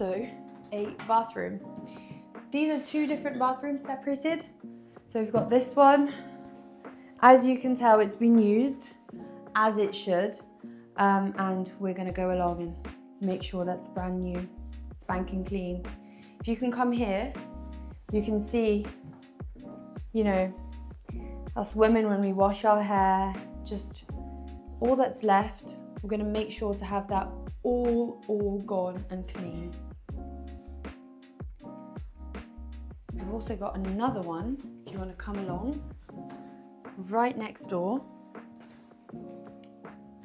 also a bathroom. These are two different bathrooms separated. So we've got this one. As you can tell, it's been used as it should. And we're gonna go along and make sure that's brand new, spanking clean. If you can come here, you can see, you know, us women when we wash our hair, just all that's left, we're gonna make sure to have that all gone and clean. We've also got another one, if you wanna come along, right next door,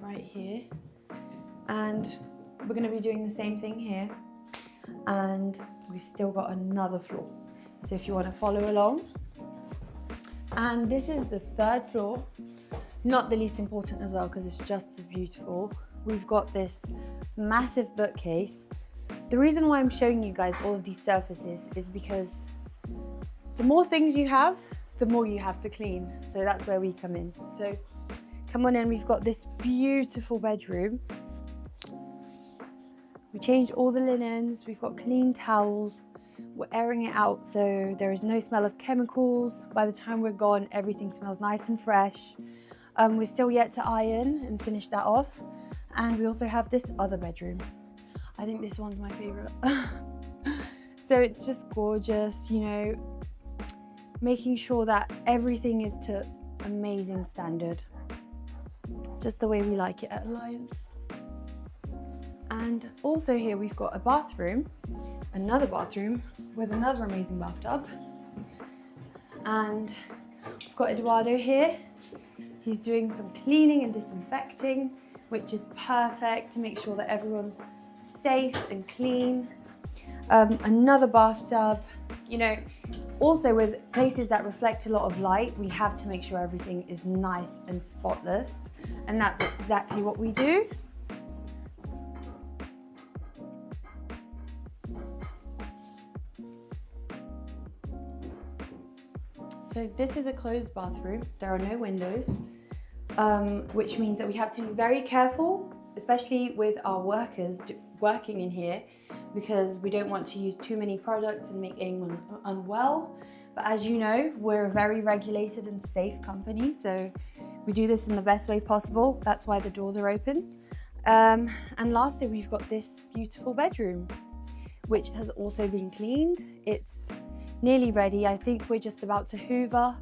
right here. And we're gonna be doing the same thing here. And we've still got another floor. So if you wanna follow along. And this is the third floor, not the least important as well, because it's just as beautiful. We've got this massive bookcase. The reason why I'm showing you guys all of these surfaces is because the more things you have, the more you have to clean. So that's where we come in. So come on in, we've got this beautiful bedroom. We changed all the linens, we've got clean towels. We're airing it out so there is no smell of chemicals. By the time we're gone, everything smells nice and fresh. We're still yet to iron and finish that off. And we also have this other bedroom. I think this one's my favorite. So it's just gorgeous, you know, making sure that everything is to amazing standard. Just the way we like it at Alliance. And also here we've got a bathroom, another bathroom with another amazing bathtub. And we've got Eduardo here. He's doing some cleaning and disinfecting, which is perfect to make sure that everyone's safe and clean. Another bathtub. You know, also with places that reflect a lot of light, we have to make sure everything is nice and spotless. And that's exactly what we do. So this is a closed bathroom. There are no windows, which means that we have to be very careful, especially with our workers working in here, because we don't want to use too many products and make anyone unwell. But as you know, we're a very regulated and safe company, so we do this in the best way possible. That's why the doors are open. And lastly, we've got this beautiful bedroom, which has also been cleaned. It's nearly ready. I think we're just about to hoover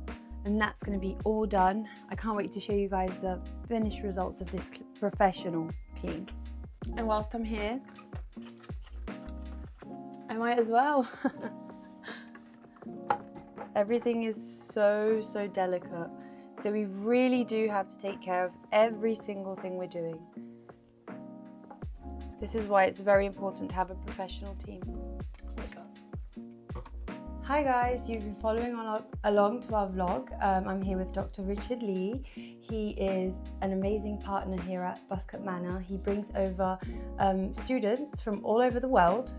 and that's going to be all done. I can't wait to show you guys the finished results of this professional clean. And whilst I'm here, I might as well. Everything is so delicate. So we really do have to take care of every single thing we're doing. This is why it's very important to have a professional team like us. Hi guys, you've been following along to our vlog. I'm here with Dr. Richard Lee. He is an amazing partner here at Buscott Manor. He brings over students from all over the world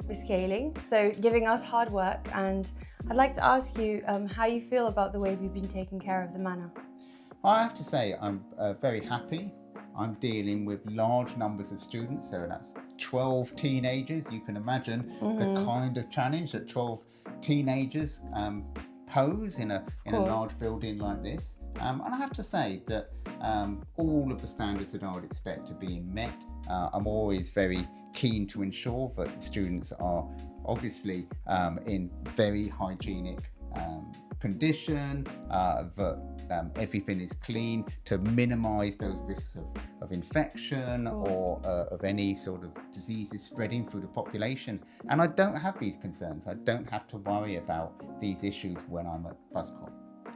with scaling, so giving us hard work. And I'd like to ask you how you feel about the way we've been taking care of the manor. I have to say I'm very happy. I'm dealing with large numbers of students, so that's 12 teenagers. You can imagine the kind of challenge that 12 teenagers pose in a large building like this. And I have to say that all of the standards that I would expect are being met. I'm always very keen to ensure that students are obviously in very hygienic condition, that everything is clean to minimize those risks of infection or of any sort of diseases spreading through the population. And I don't have these concerns. I don't have to worry about these issues when I'm at Buscott.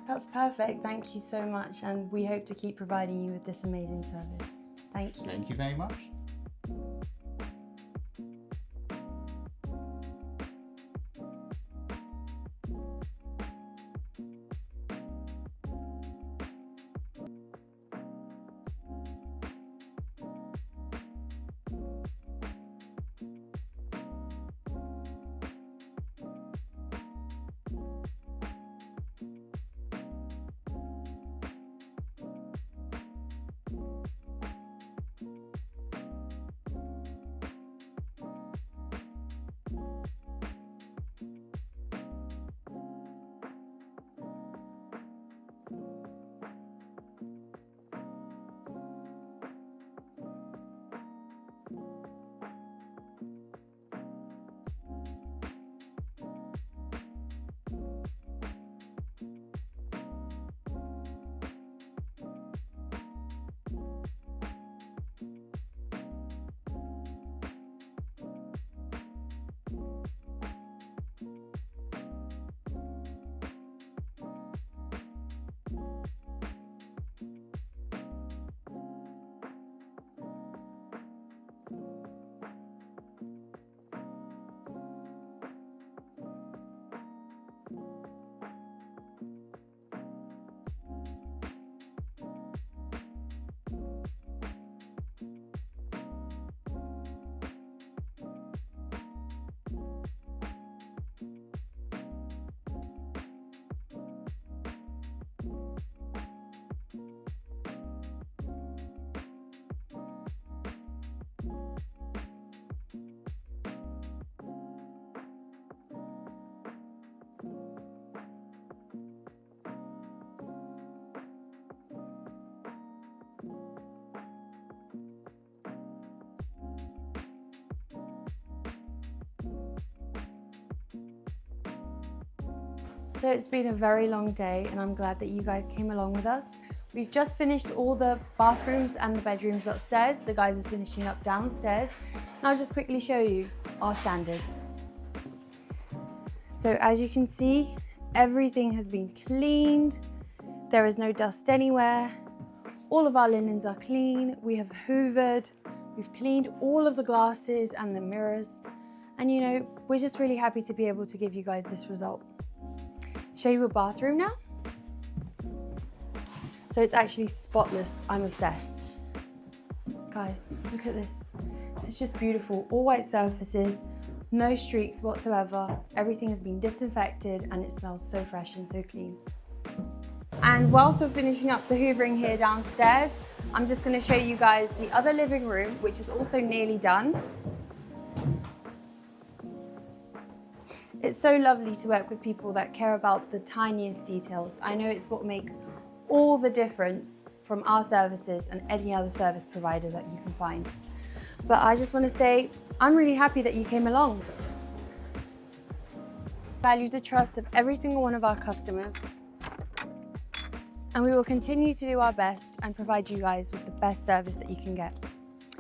That's perfect. Thank you so much. And we hope to keep providing you with this amazing service. Thank you. Thank you very much. So it's been a very long day and I'm glad that you guys came along with us. We've just finished all the bathrooms and the bedrooms upstairs. The guys are finishing up downstairs. And I'll just quickly show you our standards. So as you can see, everything has been cleaned. There is no dust anywhere. All of our linens are clean. We have hoovered. We've cleaned all of the glasses and the mirrors. And you know, we're just really happy to be able to give you guys this result. Show you a bathroom now. So it's actually spotless. I'm obsessed. Guys, look at this. This is just beautiful. All white surfaces, no streaks whatsoever. Everything has been disinfected and it smells so fresh and so clean. And whilst we're finishing up the hoovering here downstairs, I'm just going to show you guys the other living room, which is also nearly done. It's so lovely to work with people that care about the tiniest details. I know it's what makes all the difference from our services and any other service provider that you can find. But I just want to say, I'm really happy that you came along. Value the trust of every single one of our customers. And we will continue to do our best and provide you guys with the best service that you can get.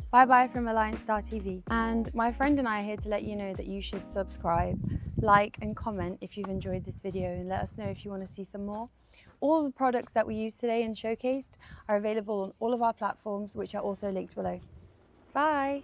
Bye bye from Alliance Star TV. And my friend and I are here to let you know that you should subscribe, like and comment if you've enjoyed this video, and let us know if you want to see some more. All the products that we used today and showcased are available on all of our platforms, which are also linked below. Bye.